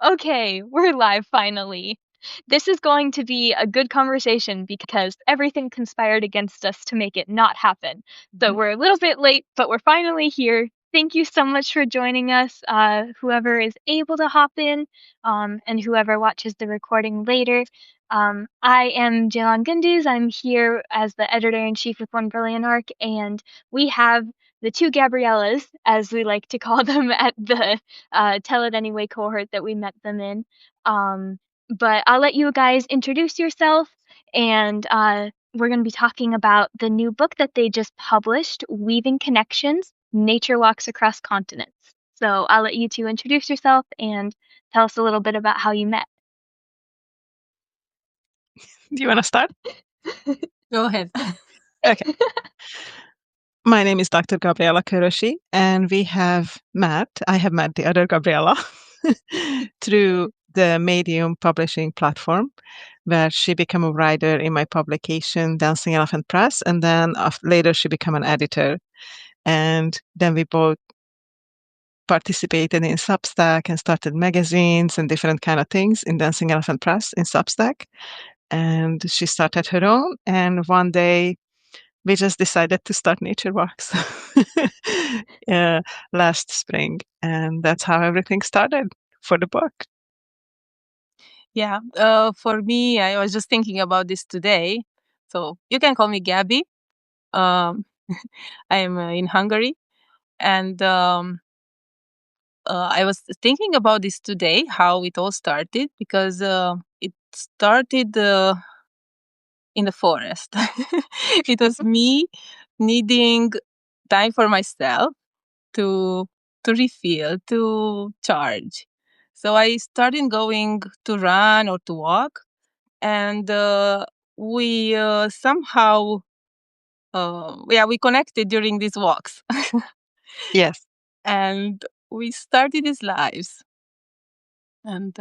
Okay, we're live finally. This is going to be a good conversation because everything conspired against us to make it not happen. So we're a little bit late, but we're finally here. Thank you so much for joining us, whoever is able to hop in, and whoever watches the recording later. I am Jaylon Gundiz. I'm here as the editor-in-chief of One Brilliant Arc, and we have the two Gabriellas, as we like to call them at the Tell It Anyway cohort that we met them in. But I'll let you guys introduce yourself, and we're going to be talking about the new book that they just published, Weaving Connections, Nature Walks Across Continents. So I'll let you two introduce yourself and tell us a little bit about how you met. Do you want to start? Go ahead. Okay. My name is Dr. Gabriella Kuroshi, and I have met the other Gabriella through the Medium publishing platform, where she became a writer in my publication, Dancing Elephant Press, and then later she became an editor. And then we both participated in Substack and started magazines and different kind of things in Dancing Elephant Press in Substack. And she started her own, and one day we just decided to start Nature Walks last spring, and that's how everything started for the book. Yeah, for me, I was just thinking about this today. So you can call me Gabby. I am in Hungary, and I was thinking about this today, how it all started, because it started in the forest. It was me needing time for myself to refill, to charge. So I started going to run or to walk, and we somehow, we connected during these walks. Yes. And we started these lives. And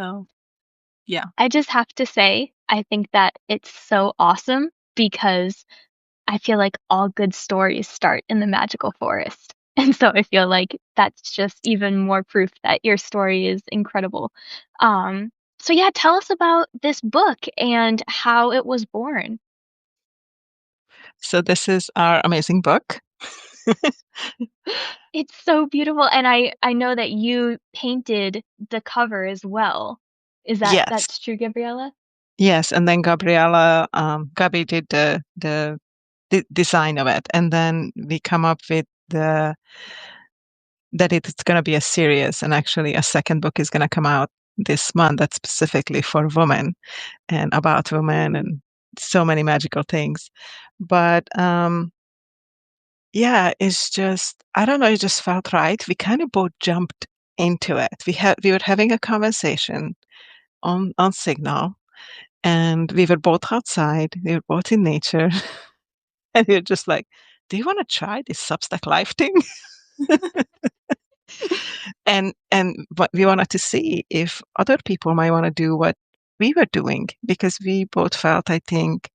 yeah. I just have to say, I think that it's so awesome because I feel like all good stories start in the magical forest. And so I feel like that's just even more proof that your story is incredible. So yeah, tell us about this book and how it was born. So this is our amazing book. It's so beautiful, and I know that you painted the cover as well. Is that Yes. that's true, Gabriella? Yes, and then Gabby did the design of it, and then we come up with that it's going to be a series, and actually a second book is going to come out this month that's specifically for women and about women and so many magical things. But yeah, it's just, I don't know, it just felt right. We kind of both jumped into it. We were having a conversation on Signal, and we were both outside. We were both in nature, and we were just like, "Do you want to try this Substack Live thing?" and what we wanted to see if other people might want to do what we were doing, because we both felt, I think,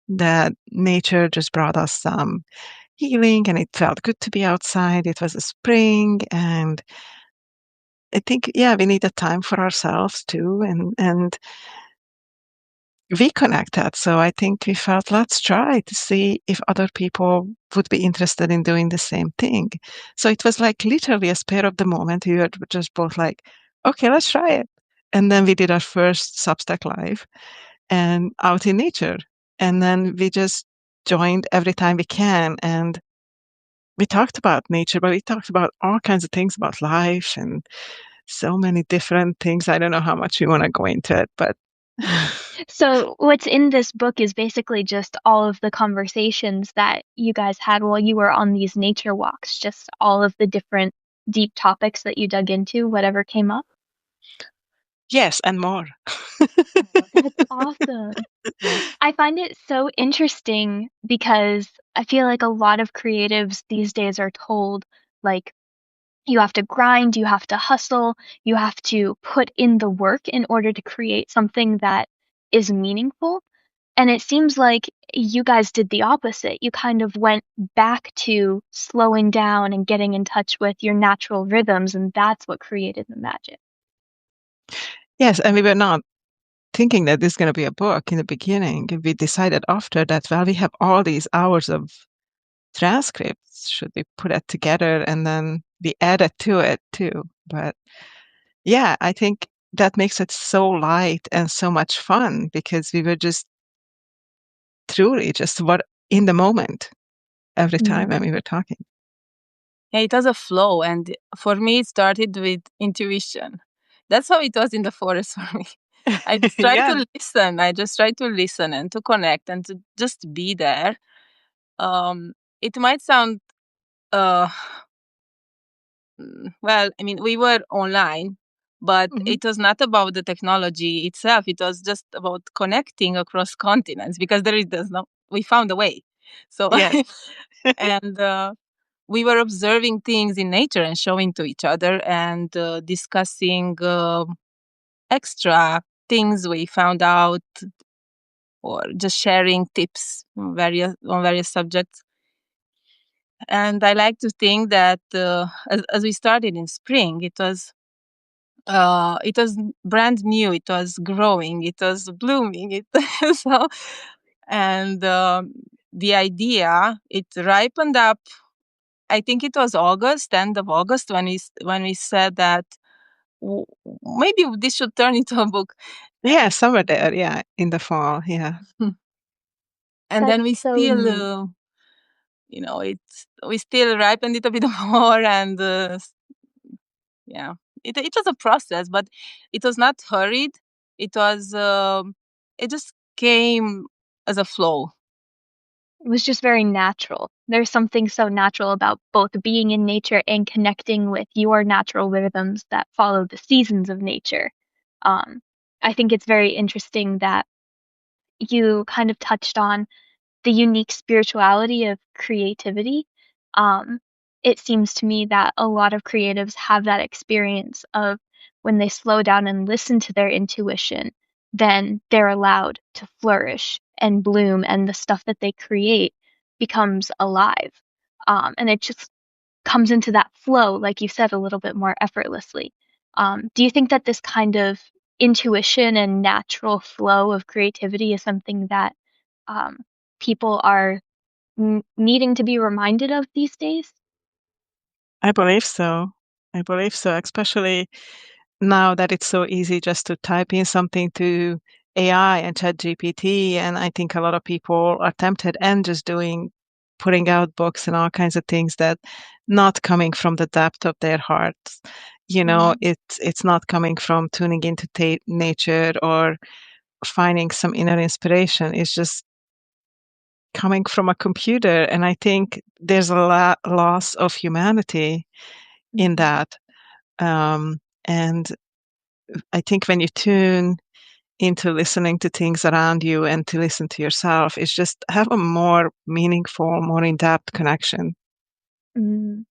that nature just brought us some healing, and it felt good to be outside. It was a spring, and I think, yeah, we needed time for ourselves too, and we connected. So I think we felt, let's try to see if other people would be interested in doing the same thing. So it was like literally a spur of the moment. We were just both like, okay, let's try it. And then we did our first Substack Live and out in nature. And then we just joined every time we can. And we talked about nature, but we talked about all kinds of things about life and so many different things. I don't know how much we want to go into it, but So what's in this book is basically just all of the conversations that you guys had while you were on these nature walks, just all of the different deep topics that you dug into, whatever came up. yes, and more. That's awesome. I find it so interesting because I feel like a lot of creatives these days are told, like, you have to grind, you have to hustle, you have to put in the work in order to create something that is meaningful. And it seems like you guys did the opposite. You kind of went back to slowing down and getting in touch with your natural rhythms, and that's what created the magic. Yes, and we were not thinking that this is going to be a book in the beginning. We decided after that, well, we have all these hours of transcripts. Should we put it together and then we added to it too? But yeah, I think that makes it so light and so much fun because we were just truly just what in the moment every time when we were talking. Yeah, it has a flow, and for me, it started with intuition. That's how it was in the forest for me. I just try Yeah. to listen. I just try to listen and to connect and to just be there. It might sound, uh, well, I mean, we were online, but Mhm. it was not about the technology itself. It was just about connecting across continents because there's no, we found a way. So, Yes. and we were observing things in nature and showing to each other and discussing extra things we found out or just sharing tips on various subjects. And I like to think that as we started in spring, it was brand new, it was growing, it was blooming, so, and the idea it ripened up. I think it was August, end of August, when when we said that w- maybe this should turn into a book. Yeah, somewhere there, yeah, in the fall, yeah. And That's then we so still, neat. we still ripened it a bit more, and yeah, it was a process, but it was not hurried. It was, it just came as a flow. It was just very natural. There's something so natural about both being in nature and connecting with your natural rhythms that follow the seasons of nature. Um, I think it's very interesting that you kind of touched on the unique spirituality of creativity. Um, it seems to me that a lot of creatives have that experience of when they slow down and listen to their intuition, then they're allowed to flourish and bloom, and the stuff that they create becomes alive. And it just comes into that flow, like you said, a little bit more effortlessly. Do you think that this kind of intuition and natural flow of creativity is something that um, people are needing to be reminded of these days? I believe so. I believe so, especially now that it's so easy just to type in something to AI and ChatGPT, and I think a lot of people are tempted and just putting out books and all kinds of things that not coming from the depth of their hearts. Mm, It's not coming from tuning into nature or finding some inner inspiration. It's just coming from a computer, and I think there's a loss of humanity in mhm, that. And I think when you tune into listening to things around you and to listen to yourself, it's just have a more meaningful, more in-depth connection. mm,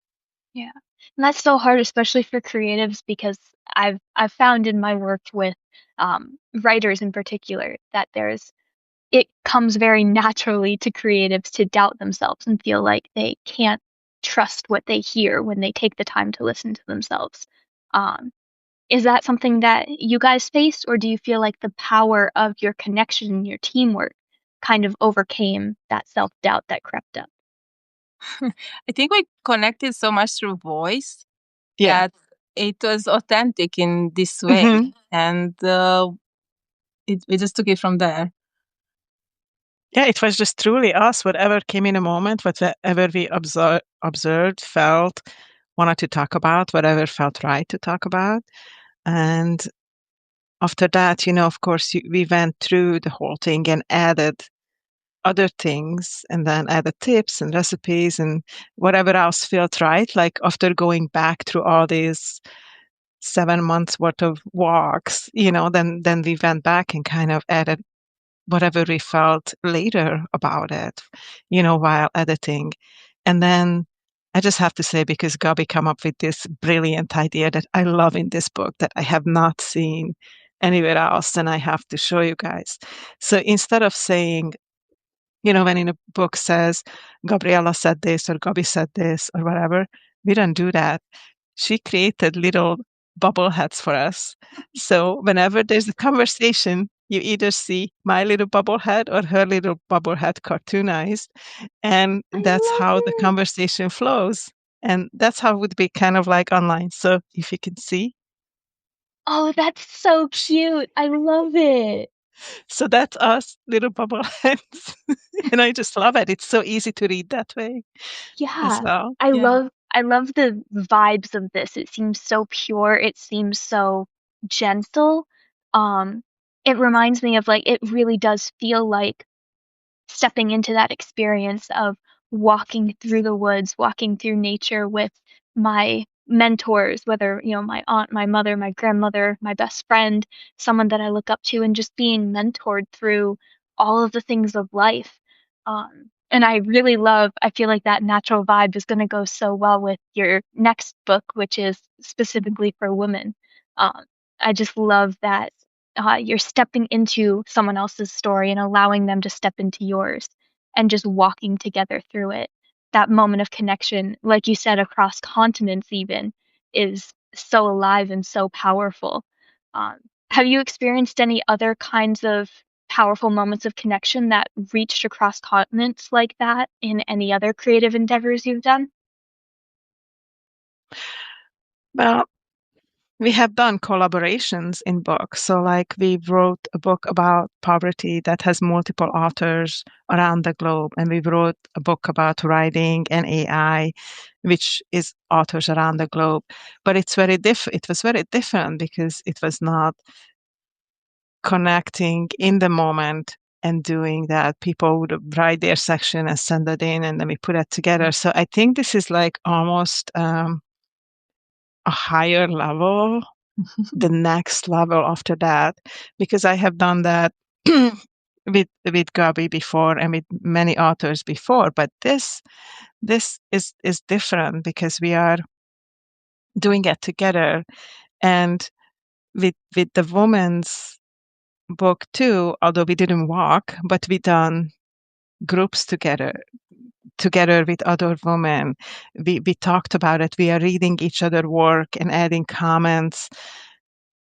yeah. And that's so hard, especially for creatives, because I've found in my work with writers in particular that it comes very naturally to creatives to doubt themselves and feel like they can't trust what they hear when they take the time to listen to themselves. Um, is that something that you guys faced, or do you feel like the power of your connection and your teamwork kind of overcame that self-doubt that crept up? I think we connected so much through voice Yeah. that it was authentic in this way, Hmm. and we just took it from there. Yeah, it was just truly us, whatever came in a moment, whatever we observed, felt, wanted to talk about, whatever felt right to talk about. And after that, of course, we went through the whole thing and added other things and then added tips and recipes and whatever else felt right. Like after going back through all these 7 months worth of walks, then we went back and kind of added whatever we felt later about it, while editing. And then I just have to say, because Gabi come up with this brilliant idea that I love in this book that I have not seen anywhere else, and I have to show you guys. So instead of saying, when in a book says Gabriella said this or Gabi said this or whatever, we don't do that. She created little bubble heads for us. So whenever there's a conversation, you either see my little bubble head or her little bubble head cartoonized, and I that's love how the it. conversation flows. And that's how it would be kind of like online. So if you can see, Oh, that's so cute. I love it. so that's us, little bubble heads. And I just love it. It's so easy to read that way as Yeah. well. Yeah. I love the vibes of this. It seems so pure. It seems so gentle. Um, it reminds me of like it really does feel like stepping into that experience of walking through the woods, walking through nature with my mentors, whether, you know, my aunt, my mother, my grandmother, my best friend, someone that I look up to, and just being mentored through all of the things of life. And I really love, I feel like that natural vibe is going to go so well with your next book, which is specifically for women. Um, I just love that you're stepping into someone else's story and allowing them to step into yours and just walking together through it. That moment of connection, like you said, across continents even, is so alive and so powerful. Um, have you experienced any other kinds of powerful moments of connection that reached across continents like that in any other creative endeavors you've done? Well, we have done collaborations in books. So, like, we wrote a book about poverty that has multiple authors around the globe, and we wrote a book about writing and AI, which is authors around the globe. But it was very different because it was not connecting in the moment and doing that. People would write their section and send it in, and then we put it together. So I think this is like almost a higher level, the next level after that, because I have done that with Gabi before and with many authors before. But this is different because we are doing it together. And with the woman's book too, although we didn't walk, but we done groups together with other women. We talked about it. We are reading each other work and adding comments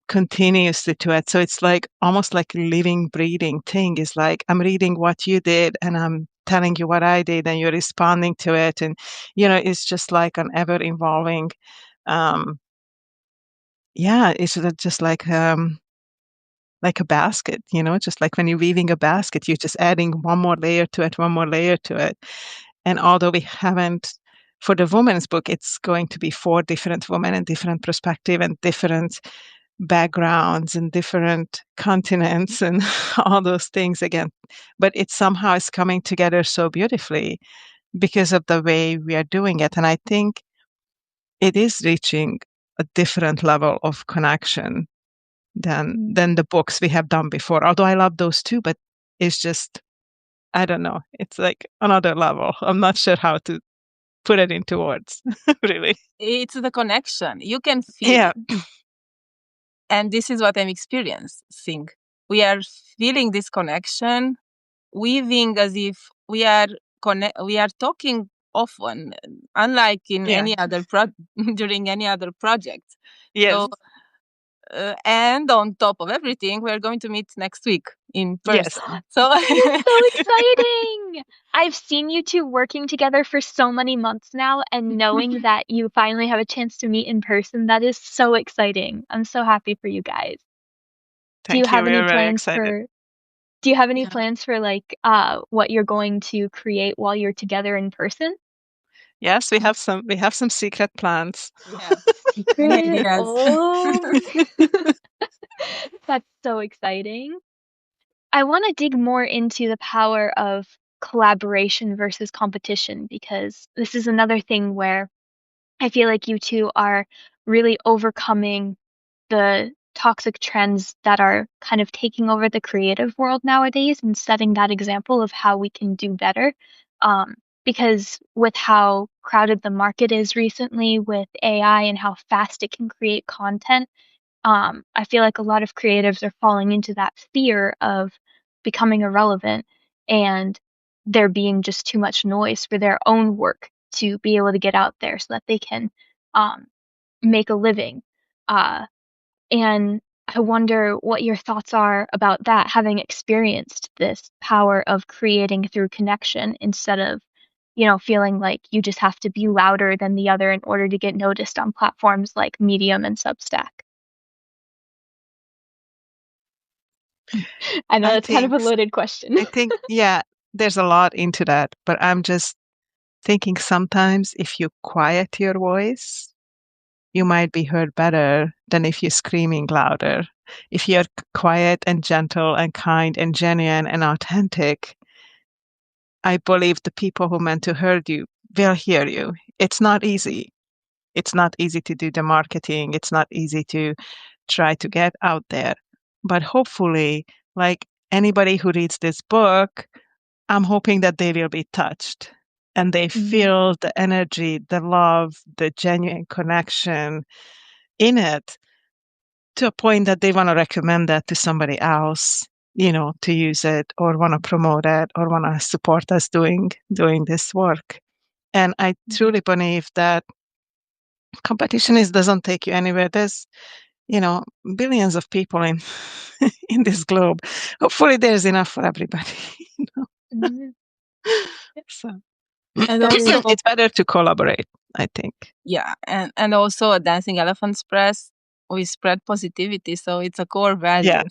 continuously to it. So it's like almost like a living, breathing thing. Is like I'm reading what you did and I'm telling you what I did and you're responding to it. And it's just like an ever evolving yeah, it's just like a basket, just like when you're weaving a basket, you're just adding one more layer to it, one more layer to it. And although we haven't, for the women's book, it's going to be 4 different women and different perspective and different backgrounds and different continents and all those things again. But it somehow is coming together so beautifully because of the way we are doing it. And I think it is reaching a different level of connection than the books we have done before. Although I love those too, but it's just I don't know. It's like another level. I'm not sure how to put it into words, really. It's the connection. You can feel. Yeah. And this is what I'm experiencing. We are feeling this connection, weaving as if we are talking often, unlike in Yeah. any other during any other project. Yes. So, and on top of everything, we're going to meet next week in Yes. person. So, That is so exciting! I've seen you two working together for so many months now, and knowing that you finally have a chance to meet in person, that is so exciting. I'm so happy for you guys. Do you Thank you. have any We're very plans excited. for do you have any yeah. plans for like what you're going to create while you're together in person? Yes, we have some secret plans. Yeah. Many Secret. ideas. Oh, that's so exciting. I want to dig more into the power of collaboration versus competition because this is another thing where I feel like you two are really overcoming the toxic trends that are kind of taking over the creative world nowadays and setting that example of how we can do better. Um, because with how crowded the market is recently with AI and how fast it can create content, I feel like a lot of creatives are falling into that fear of becoming irrelevant and there being just too much noise for their own work to be able to get out there so that they can um, make a living. And I wonder what your thoughts are about that, having experienced this power of creating through connection instead of, feeling like you just have to be louder than the other in order to get noticed on platforms like Medium and Substack. I know I that's kind of think, a loaded question. yeah, there's a lot into that, but I'm just thinking sometimes if you quiet your voice, you might be heard better than if you're screaming louder. If you're quiet and gentle and kind and genuine and authentic, I believe the people who meant to hear you will hear you. It's not easy. It's not easy to do the marketing. It's not easy to try to get out there. But hopefully, like anybody who reads this book, I'm hoping that they will be touched and they Mhm. feel the energy, the love, the genuine connection in it to a point that they want to recommend that to somebody else, to use it or want to promote it or want to support us doing this work. And I truly believe that competition doesn't take you anywhere. There's, billions of people in in this globe. Hopefully there's enough for everybody. you know. Mhm. So And also, it's better to collaborate, I think. yeah, and also at Dancing Elephants Press, we spread positivity, so it's a core Yeah. value.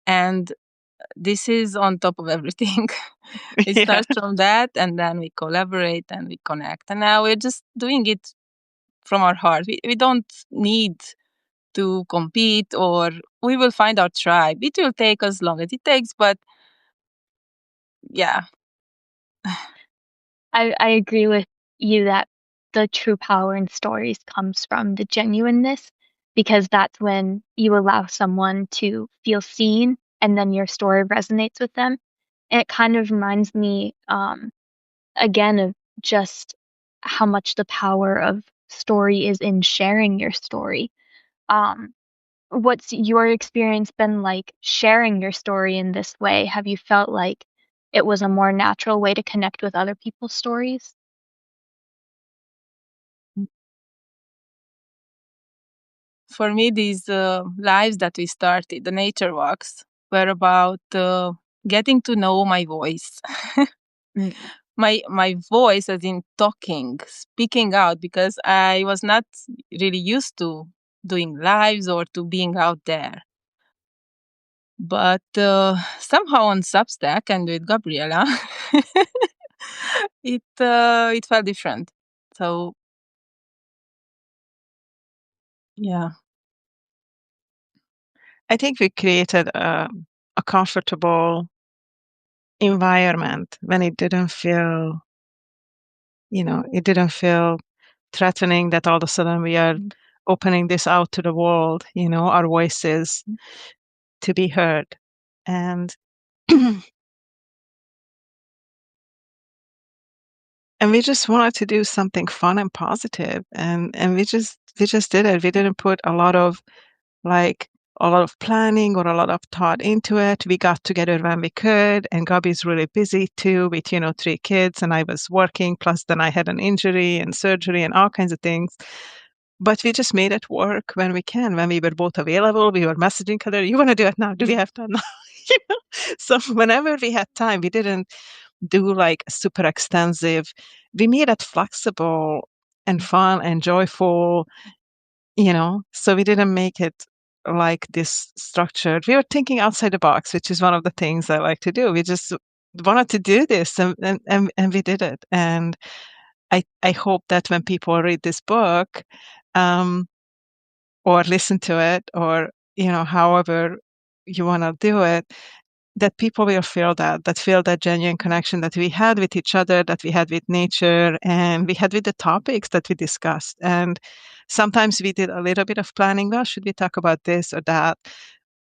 And this is on top of everything. It Yeah. starts from that, and then we collaborate and we connect. And now we're just doing it from our heart. We don't need to compete, or we will find our tribe. It will take as long as it takes, but yeah. I agree with you that the true power in stories comes from the genuineness, because that's when you allow someone to feel seen and then your story resonates with them. And it kind of reminds me, again, of just how much the power of story is in sharing your story. Um, what's your experience been like sharing your story in this way? Have you felt like it was a more natural way to connect with other people's stories? For me, these lives that we started, the nature walks, were about getting to know my voice. Mm. My voice, as in talking, speaking out, because I was not really used to doing lives or to being out there. But somehow on Substack and with Gabriella, it felt different. So yeah. I think we created a comfortable environment when it didn't feel threatening that all of a sudden we are opening this out to the world, our voices to be heard. And and we just wanted to do something fun and positive, and we just did it. We didn't put like a lot of planning or a lot of thought into it. We got together when we could, and Gabby's really busy too with, 3 kids, and I was working, plus then I had an injury and surgery and all kinds of things. But we just made it work when we can. When we were both available, we were messaging each other, you want to do it now? Do we have time now? You know? So whenever we had time, we didn't do like super extensive. We made it flexible and fun and joyful, so we didn't make it like this structured. We were thinking outside the box, which is one of the things I like to do. We just wanted to do this and we did it. And I hope that when people read this book, um, or listen to it, or, however you want to do it, that people will feel that genuine connection that we had with each other, that we had with nature, and we had with the topics that we discussed. And sometimes we did a little bit of planning. Well, should we talk about this or that?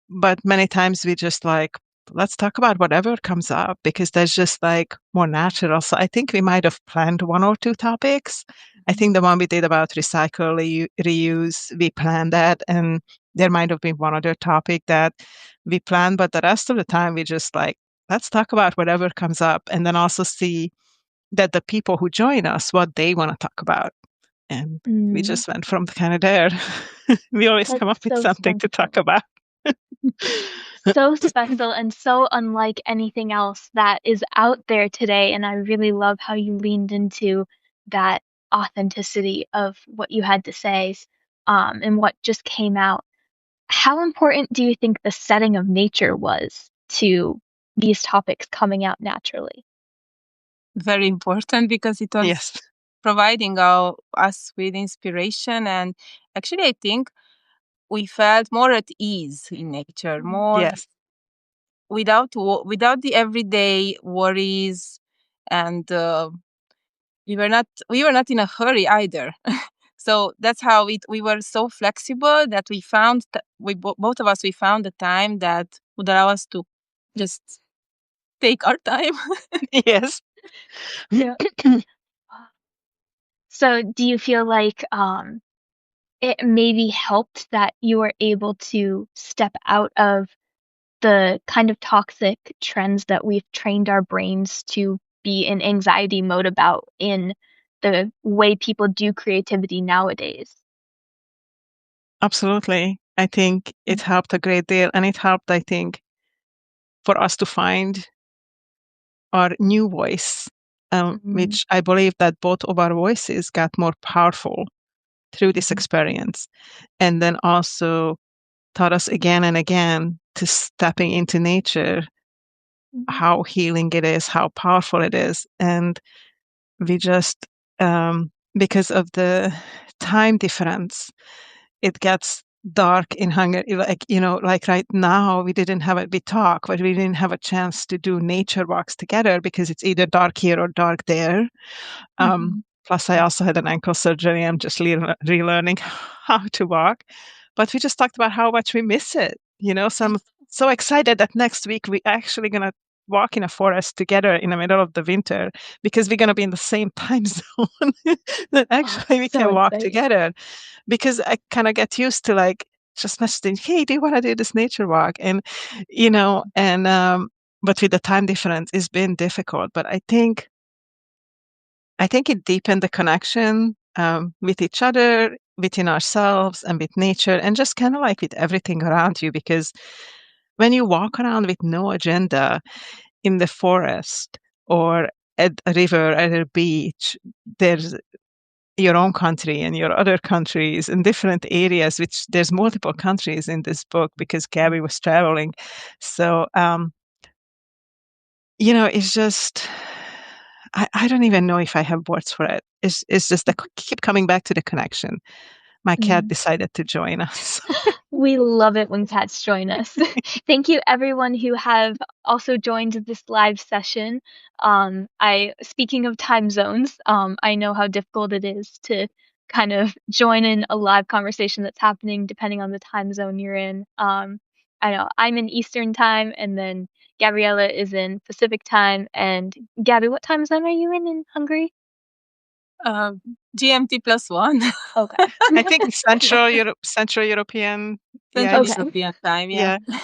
But many times we just like, let's talk about whatever comes up because that's just like more natural. So I think we might have planned 1 or 2 topics. I think the one we did about recycle, reuse, we planned that. And there might have been one other topic that we planned, but the rest of the time we just like, let's talk about whatever comes up and then also see that the people who join us, what they want to talk about. And we just went from kind of there. We always That's come up with so something to talk special. about. So special and so unlike anything else that is out there today. And I really love how you leaned into that authenticity of what you had to say, and what just came out. How important do you think the setting of nature was to these topics coming out naturally? Very important because it was Yes. providing us with inspiration. And actually, I think we felt more at ease in nature, more Yes. without the everyday worries, and we were not in a hurry either. So that's how we were so flexible that we found both of us we found the time that would allow us to just take our time. Yes. Yeah. So do you feel like it maybe helped that you were able to step out of the kind of toxic trends that we've trained our brains to be in anxiety mode about in the way people do creativity nowadays? Absolutely. I think it helped a great deal. And it helped, I think, for us to find our new voice, Mm-hmm. which I believe that both of our voices got more powerful through this experience. And then also taught us again and again to stepping into nature, how healing it is, how powerful it is. And we just, because of the time difference, it gets dark in Hungary. Like, like right now, we talk, but we didn't have a chance to do nature walks together because it's either dark here or dark there. Mm-hmm. Plus, I also had an ankle surgery. I'm just relearning how to walk. But we just talked about how much we miss it. So I'm so excited that next week we actually gonna walk in a forest together in the middle of the winter because we're gonna be in the same time zone. That Oh, actually we so can walk exciting. together because I kind of get used to like just messaging, hey, do you want to do this nature walk? And but with the time difference, it's been difficult. But I think it deepened the connection with each other, within ourselves, and with nature, and just kind of like with everything around you. Because when you walk around with no agenda in the forest or at a river, at a beach, there's your own country and your other countries in different areas, which there's multiple countries in this book because Gabby was traveling. So, it's just, I don't even know if I have words for it. It's just I keep coming back to the connection. My cat Mm. decided to join us. We love it when cats join us. Thank you everyone who have also joined this live session. Speaking of time zones, I know how difficult it is to kind of join in a live conversation that's happening depending on the time zone you're in. I know I'm in Eastern time and then Gabriella is in Pacific time. And Gabby, what time zone are you in Hungary? GMT +1. Okay. I think Central European. Yeah, Central Okay. European time, yeah. yeah.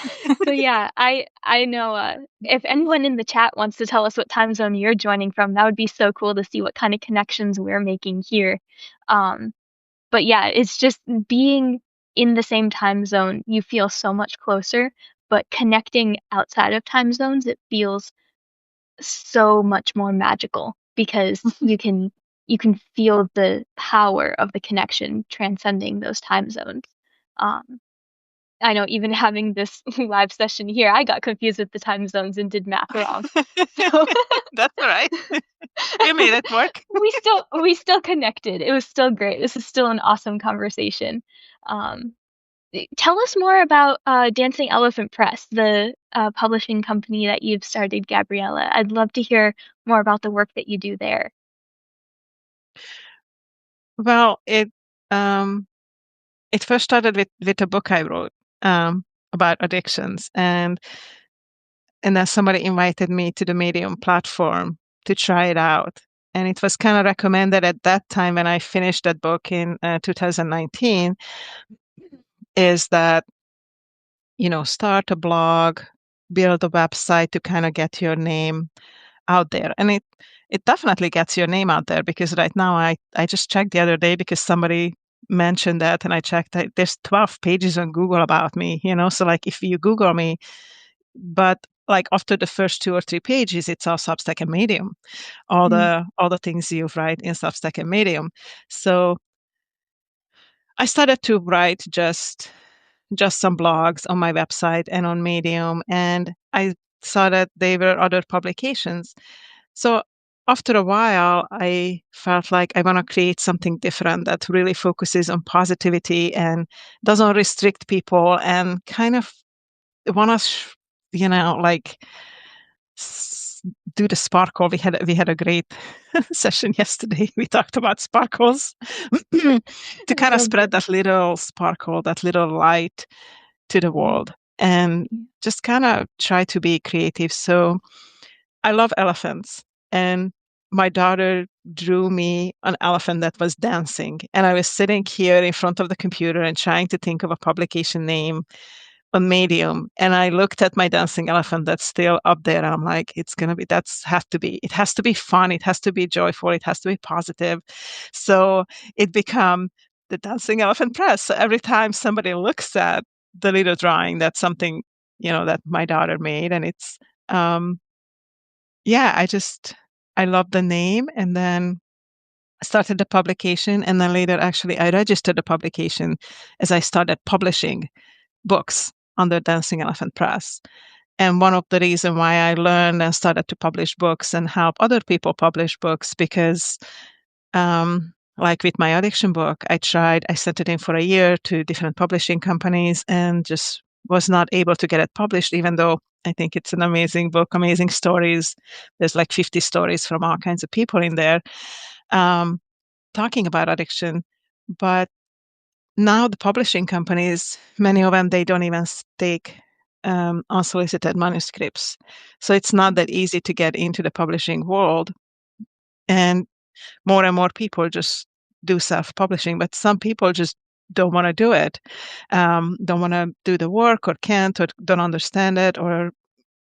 So yeah, I know if anyone in the chat wants to tell us what time zone you're joining from, that would be so cool to see what kind of connections we're making here. Um, but yeah, it's just being in the same time zone, you feel so much closer, but connecting outside of time zones, it feels so much more magical because you can feel the power of the connection transcending those time zones. Um, I know even having this live session here, I got confused with the time zones and did math wrong. So That's all right. We made it work. we still connected. It was still great. This is still an awesome conversation. Um, Tell us more about Dancing Elephant Press, the publishing company that you've started, Gabriella. I'd love to hear more about the work that you do there. Well, it first started with a book I wrote about addictions, and then somebody invited me to the Medium platform to try it out. And it was kind of recommended at that time when I finished that book in 2019, is that, start a blog, build a website to kind of get your name out there. And it definitely gets your name out there, because right now I just checked the other day because somebody mentioned that, and I checked that there's 12 pages on Google about me, so like if you Google me, but like after the first 2 or 3 pages, it's all Substack and Medium, all the things you write in Substack and Medium. So I started to write just some blogs on my website and on Medium, and I saw that there were other publications. So after a while, I felt like I want to create something different that really focuses on positivity and doesn't restrict people, and kind of want to, like do the sparkle. We had a great session yesterday. We talked about sparkles to kind of spread that little sparkle, that little light to the world, and just kind of try to be creative. So I love elephants, and my daughter drew me an elephant that was dancing, and I was sitting here in front of the computer and trying to think of a publication name on Medium, and I looked at my dancing elephant that's still up there, and I'm like, it has to be fun, it has to be joyful, it has to be positive. So it became the Dancing Elephant Press. So every time somebody looks at the little drawing, that's something, that my daughter made, and it's, yeah, I love the name, and then started the publication, and then later, actually, I registered the publication as I started publishing books under Dancing Elephant Press. And one of the reasons why I learned and started to publish books and help other people publish books, because like with my addiction book, I sent it in for a year to different publishing companies and just was not able to get it published, even though I think it's an amazing book, amazing stories. There's like 50 stories from all kinds of people in there talking about addiction. But now the publishing companies, many of them, they don't even take unsolicited manuscripts. So it's not that easy to get into the publishing world. And more people just do self-publishing, but some people just don't want to do it, don't want to do the work, or can't, or don't understand it, or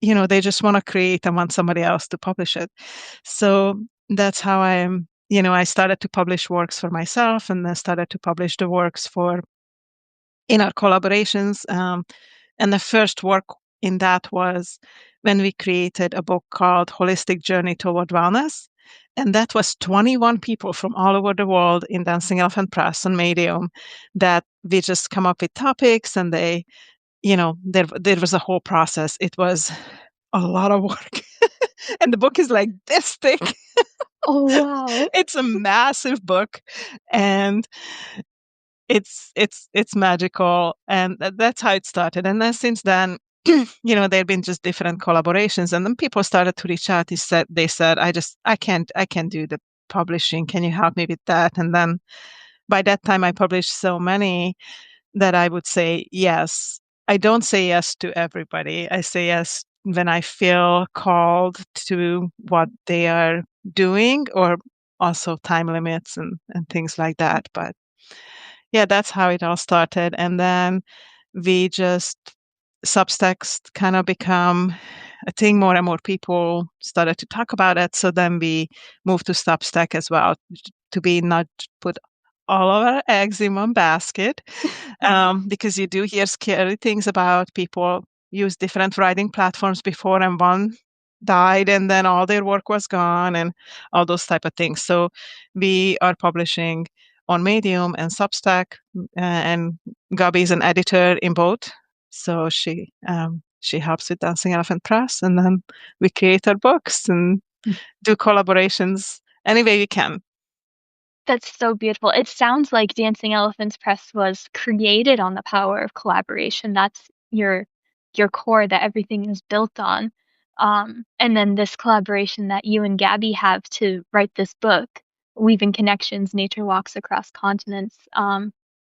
they just want to create and want somebody else to publish it. So that's how I started to publish works for myself, and then started to publish the works in our collaborations. And the first work in that was when we created a book called Holistic Journey Toward Wellness. And that was 21 people from all over the world in Dancing Elephant Press and Medium, that we just come up with topics, and there was a whole process. It was a lot of work. And the book is like this thick. Oh, wow. It's a massive book, and it's magical, and that's how it started. And then since then, there have been just different collaborations, and then people started to reach out. They said, I can't do the publishing. Can you help me with that? And then by that time, I published so many that I would say yes. I don't say yes to everybody. I say yes when I feel called to what they are doing, or also time limits and things like that. But yeah, that's how it all started. And then Substacks kind of become a thing. More and more people started to talk about it. So then we moved to Substack as well, to be not put all of our eggs in one basket, because you do hear scary things about people use different writing platforms before, and one died, and then all their work was gone, and all those type of things. So we are publishing on Medium and Substack, and Gabby is an editor in both. So she helps with Dancing Elephant Press, and then we create our books and do collaborations any way we can. That's so beautiful. It sounds like Dancing Elephants Press was created on the power of collaboration. That's your core that everything is built on. And then this collaboration that you and Gabby have to write this book, Weaving Connections, Nature Walks Across Continents,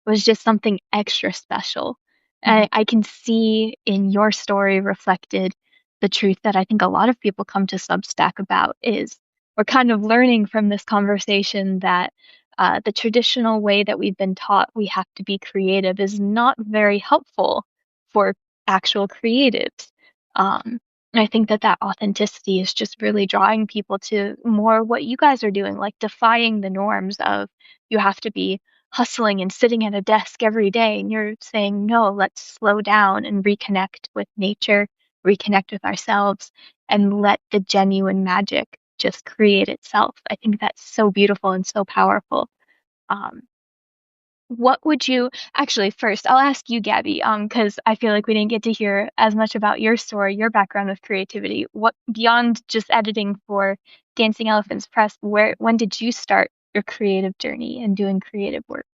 was just something extra special. I can see in your story reflected the truth that I think a lot of people come to Substack about is we're kind of learning from this conversation that the traditional way that we've been taught we have to be creative is not very helpful for actual creatives. I think that authenticity is just really drawing people to more what you guys are doing, like defying the norms of you have to be hustling and sitting at a desk every day. And you're saying, no, let's slow down and reconnect with nature, reconnect with ourselves, and let the genuine magic just create itself. I think that's so beautiful and so powerful. Um, what would you actually first? I'll ask you, Gabby, because I feel like we didn't get to hear as much about your story, your background with creativity. What beyond just editing for Dancing Elephants Press, when did you start your creative journey and doing creative work?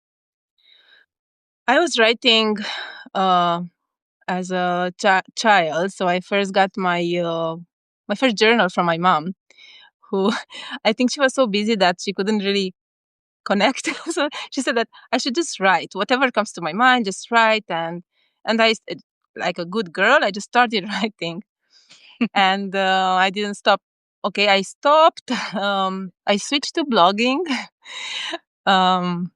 I was writing uh, as a child, so I first got my first journal from my mom, who I think she was so busy that she couldn't really connect. So she said that I should just write whatever comes to my mind, just write. And like a good girl, I just started writing, and I didn't stop. Okay, I stopped. I switched to blogging um,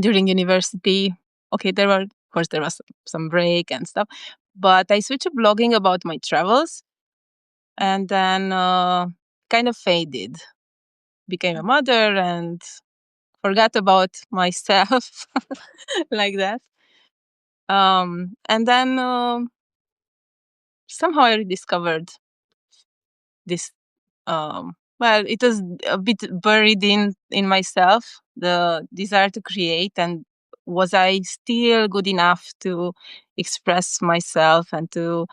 during university. Okay, of course there was some break and stuff, but I switched to blogging about my travels, and then kind of faded. Became a mother and forgot about myself like that. And then somehow I rediscovered this. Well, it was a bit buried in myself, the desire to create, and was I still good enough to express myself and to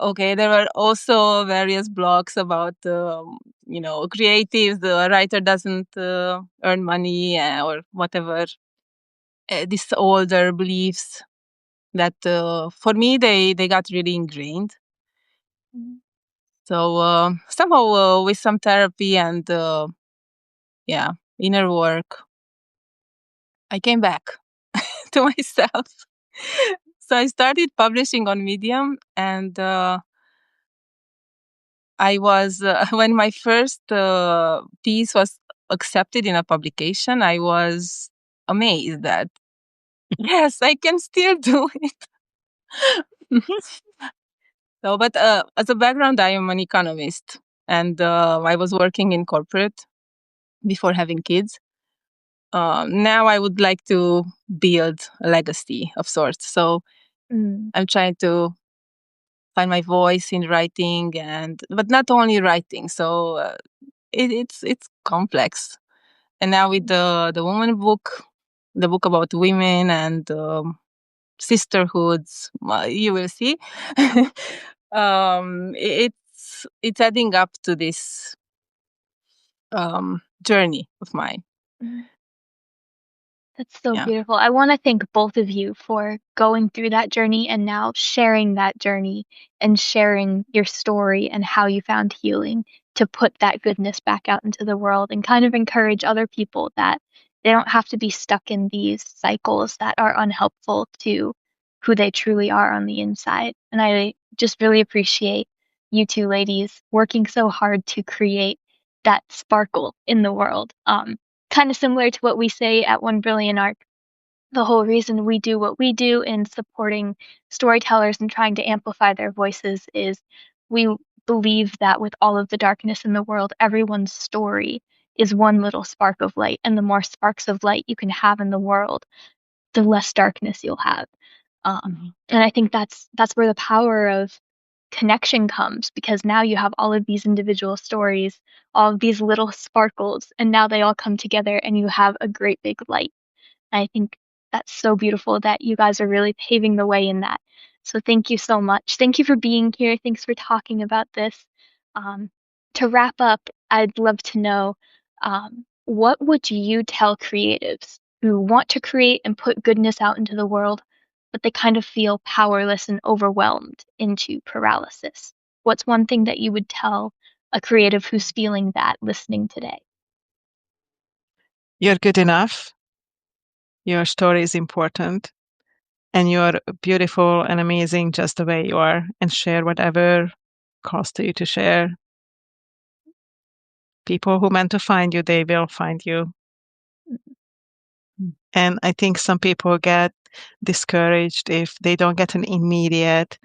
okay, there were also various blogs about creatives, the writer doesn't earn money, or whatever, these older beliefs that for me they got really ingrained. Mm. So somehow with some therapy and yeah, inner work, I came back to myself. So I started publishing on Medium, and I was when my first piece was accepted in a publication, I was amazed that yes, I can still do it. So, but as a background, I am an economist, and I was working in corporate before having kids. Now I would like to build a legacy of sorts. So Mm. I'm trying to find my voice in writing, and but not only writing. So it's complex. And now with the woman book, the book about women and sisterhoods, you will see. It's adding up to this journey of mine. Mm. That's so Yeah. beautiful. I want to thank both of you for going through that journey and now sharing that journey and sharing your story and how you found healing to put that goodness back out into the world and kind of encourage other people that they don't have to be stuck in these cycles that are unhelpful to who they truly are on the inside. And I just really appreciate you two ladies working so hard to create that sparkle in the world. Kind of similar to what we say at One Brilliant Arc. The whole reason we do what we do in supporting storytellers and trying to amplify their voices is we believe that with all of the darkness in the world, everyone's story is one little spark of light. And the more sparks of light you can have in the world, the less darkness you'll have. And I think that's where the power of connection comes because now you have all of these individual stories, all of these little sparkles, and now they all come together and you have a great big light. I think that's so beautiful that you guys are really paving the way in that. So thank you so much. Thank you for being here. Thanks for talking about this. Um, to wrap up, I'd love to know what would you tell creatives who want to create and put goodness out into the world, but they kind of feel powerless and overwhelmed into paralysis? What's one thing that you would tell a creative who's feeling that listening today? You're good enough. Your story is important. And you're beautiful and amazing just the way you are. And share whatever calls to you to share. People who meant to find you, they will find you. And I think some people get discouraged if they don't get an immediate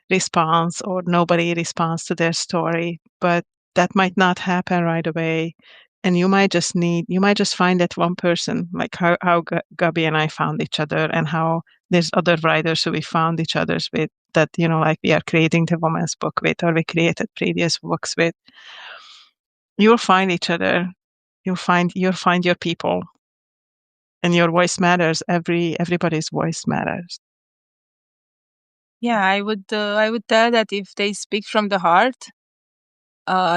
response or nobody responds to their story, but that might not happen right away. And you might just find that one person, like how Gabi and I found each other, and how there's other writers who we found each other's with that, like we are creating the woman's book with, or we created previous books with. You'll find each other. You'll find your people, and your voice matters. Everybody's voice matters. Yeah, I would tell that if they speak from the heart,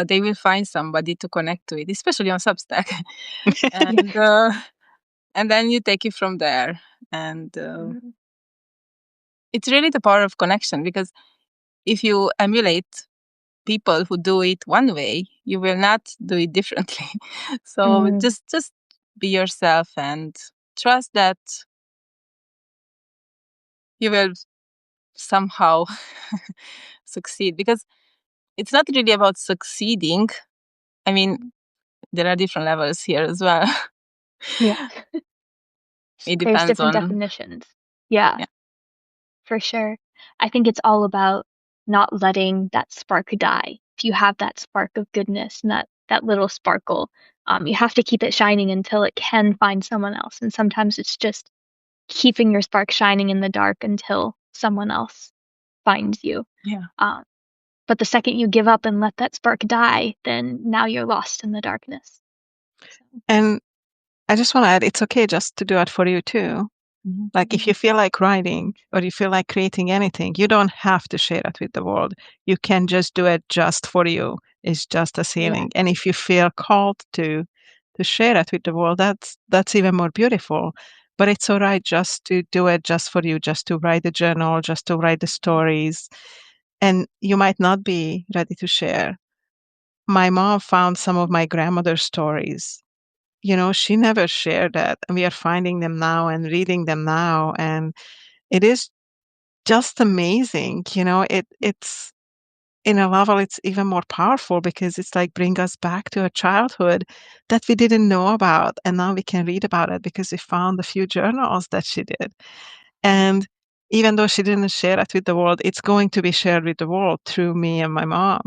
they will find somebody to connect with, especially on Substack. and and then you take it from there. And Mhm. it's really the power of connection, because if you emulate people who do it one way, you will not do it differently. So Mhm. just be yourself and trust that you will somehow succeed, because it's not really about succeeding. I mean, there are different levels here as well. Yeah. It There's depends different on, definitions. Yeah, yeah. for sure. I think it's all about not letting that spark die. If you have that spark of goodness and that little sparkle, you have to keep it shining until it can find someone else. And sometimes it's just keeping your spark shining in the dark until someone else finds you. Yeah. Um, but the second you give up and let that spark die, then now you're lost in the darkness. So, And I just want to add, it's okay just to do it for you too. Mhm. Like if you feel like writing or you feel like creating anything, you don't have to share it with the world. You can just do it just for you. It's just a yeah. healing. And if you feel called to share it with the world, that's even more beautiful. But it's all right just to do it just for you, just to write the journal, just to write the stories. And you might not be ready to share. My mom found some of my grandmother's stories. She never shared that. And we are finding them now and reading them now. And it is just amazing. It's in a level, it's even more powerful because it's like bring us back to a childhood that we didn't know about. And now we can read about it because we found a few journals that she did. And even though she didn't share it with the world, it's going to be shared with the world through me and my mom.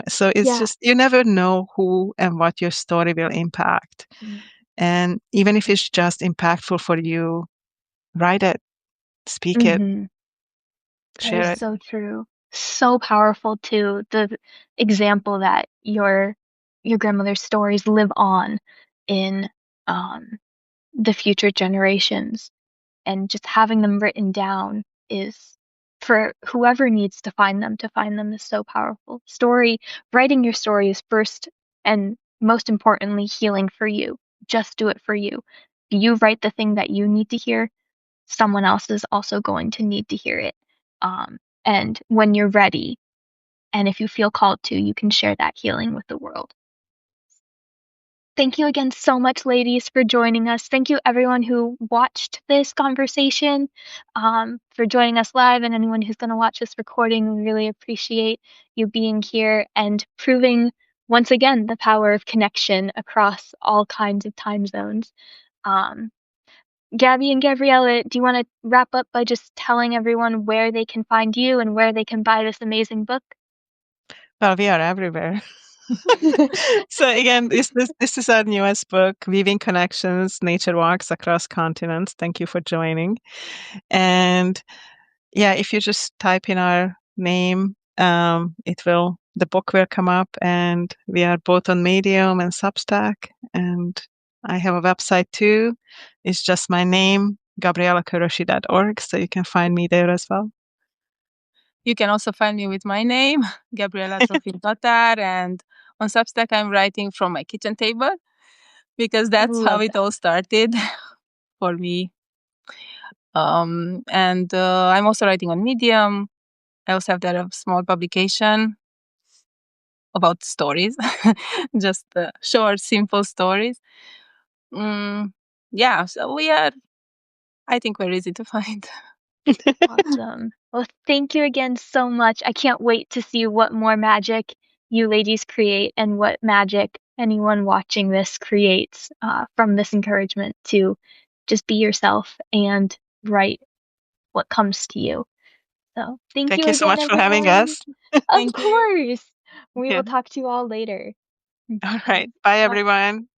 So it's Yeah. just, you never know who and what your story will impact. Mm. And even if it's just impactful for you, write it, speak it, Mhm. That is share it. so true. So powerful too. The example that your grandmother's stories live on in um the future generations, and just having them written down is for whoever needs to find them is so powerful. Writing your story is first and most importantly healing for you. Just do it for you. If you write the thing that you need to hear, someone else is also going to need to hear it. And when you're ready, and if you feel called to, you can share that healing with the world. Thank you again so much, ladies, for joining us. Thank you, everyone who watched this conversation, for joining us live, and anyone who's going to watch this recording. We really appreciate you being here and proving once again the power of connection across all kinds of time zones. Um, Gabby and Gabriella, do you want to wrap up by just telling everyone where they can find you and where they can buy this amazing book? Well, we are everywhere. So again, this is our newest book, Weaving Connections, Nature Walks Across Continents. Thank you for joining. And yeah, if you just type in our name, the book will come up, and we are both on Medium and Substack. And I have a website too. It's just my name, gabriellakaroshi.org. So you can find me there as well. You can also find me with my name, Gabriella Trofim-Tatar, and on Substack I'm writing from my kitchen table, because that's how Love it that. all started for me. And I'm also writing on Medium. I also have there a small publication about stories, just short, simple stories. Mm, yeah, so I think we're easy to find. Awesome. Well, thank you again so much. I can't wait to see what more magic you ladies create and what magic anyone watching this creates from this encouragement to just be yourself and write what comes to you. So thank Thank you you so again, much for having everyone. us. Of Thank you. course. We Yeah. will talk to you all later. All right. Bye, Bye. everyone.